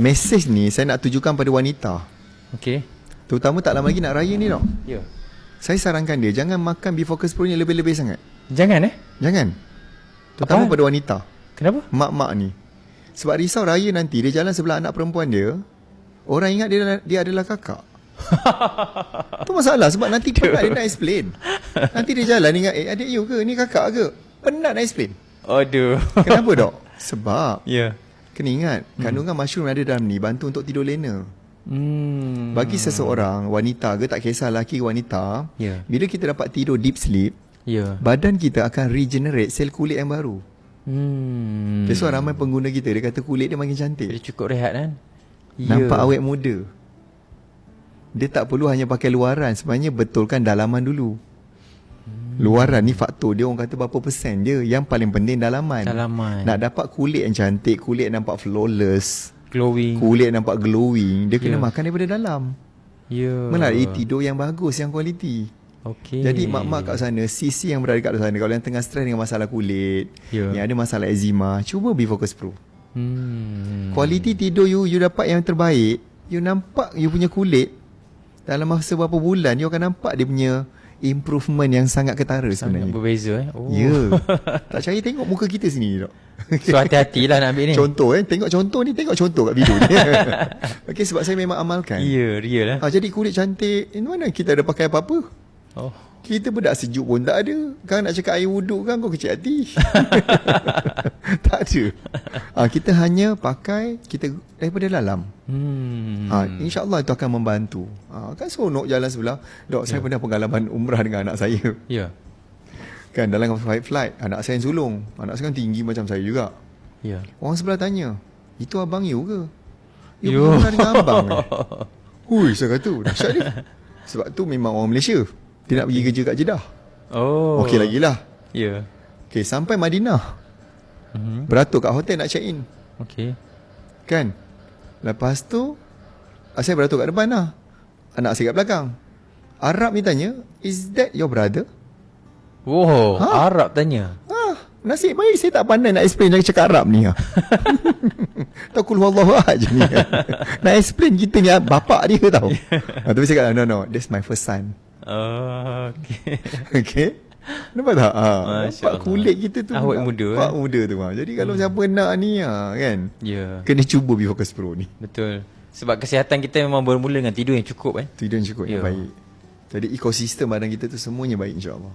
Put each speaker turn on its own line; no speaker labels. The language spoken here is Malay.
Mesej ni saya nak tujukan pada wanita.
Okey.
Terutama tak lama lagi nak raya ni tau.
Ya.
Saya sarankan dia jangan makan beef focus pro ni lebih-lebih sangat.
Jangan
Jangan. Terutama
Apa?
pada wanita.
Kenapa?
Mak-mak ni. Sebab risau raya nanti dia jalan sebelah anak perempuan dia, orang ingat dia adalah kakak. Tu masalah sebab nanti penat dia nak explain. Nanti dia jalan ingat adik you ke? Ni kakak ke? Penat nak explain.
Aduh.
Kenapa dok? Sebab
Ya.
kena ingat kandungan mushroom yang ada dalam ni bantu untuk tidur lena.
Hmm.
Bagi seseorang, wanita ke tak kisah lelaki ke wanita,
Ya.
bila kita dapat tidur deep sleep,
Ya.
badan kita akan regenerate sel kulit yang baru. That's why ramai pengguna kita dia kata kulit dia makin cantik.
Dia cukup rehat kan?
Nampak awet muda. Dia tak perlu hanya pakai luaran, sebenarnya betulkan dalaman dulu. Luaran ni faktor dia orang kata berapa persen je. Yang paling penting dalaman. Nak dapat kulit yang cantik, kulit yang nampak flawless,
Glowing.
kulit yang nampak glowing, dia kena
Ya.
makan daripada dalam.
Ya.
Melalui tidur yang bagus, yang kualiti.
Okey.
Jadi mak-mak kat sana, sisi yang berada kat sana, kalau yang tengah stres dengan masalah kulit,
Ya.
yang ada masalah eczema, cuba Bifocus Pro. Kualiti tidur you dapat yang terbaik. You nampak you punya kulit dalam masa beberapa bulan, you akan nampak dia punya improvement yang sangat ketara sebenarnya.
Sangat berbeza Oh.
Ya. Tak percaya tengok muka kita sini dok.
So hati-hatilah nak ambil ni.
Contoh tengok contoh ni, tengok contoh kat video ni. Okey, sebab saya memang amalkan.
Ya, real lah.
Jadi kulit cantik, mana kita ada pakai apa-apa?
Oh.
Kita bedak sejuk pun tak ada. Kan nak cakap air wuduk kan kau kecil hati. Tak ada. Kita hanya pakai kita daripada dalam. InsyaAllah itu akan membantu. Kan seronok jalan sebelah. Dok, saya pernah pengalaman umrah dengan anak saya.
Ya.
Kan dalam flight, anak saya yang sulung. Anak saya kan tinggi macam saya juga.
Ya.
Orang sebelah tanya, itu abang you ke? You
Yo.
pernah dengan abang ni? Hui, saya kata, dahsyat ni. Sebab tu memang orang Malaysia. Dia nak pergi kerja kat Jeddah.
Oh.
Okey lagi lah.
Ya.
Okey, sampai Madinah. Beratur kat hotel nak check in.
Okey.
Kan? Lepas tu, saya beratur kat depan lah. Anak saya kat belakang. Arab ni tanya, is that your brother?
Wow, Arab tanya.
Nasib baik saya tak pandai nak explain jangan cakap Arab ni. Tahu kul huwallahu ahad je ni. Nak explain kita ni bapak dia tahu. Tapi saya kata, no, that's my first son.
Oh, okey.
Okay. Nampak tak?
Masya
Nampak
Allah.
kulit kita tu
Awet muda,
awet muda tu. Jadi kalau siapa nak ni kan,
Ya.
kena cuba Bifocus Pro ni.
Betul. Sebab kesihatan kita memang bermula dengan tidur yang cukup
Tidur yang cukup yang
Ya.
baik. Jadi ekosistem badan kita tu semuanya baik insya-Allah.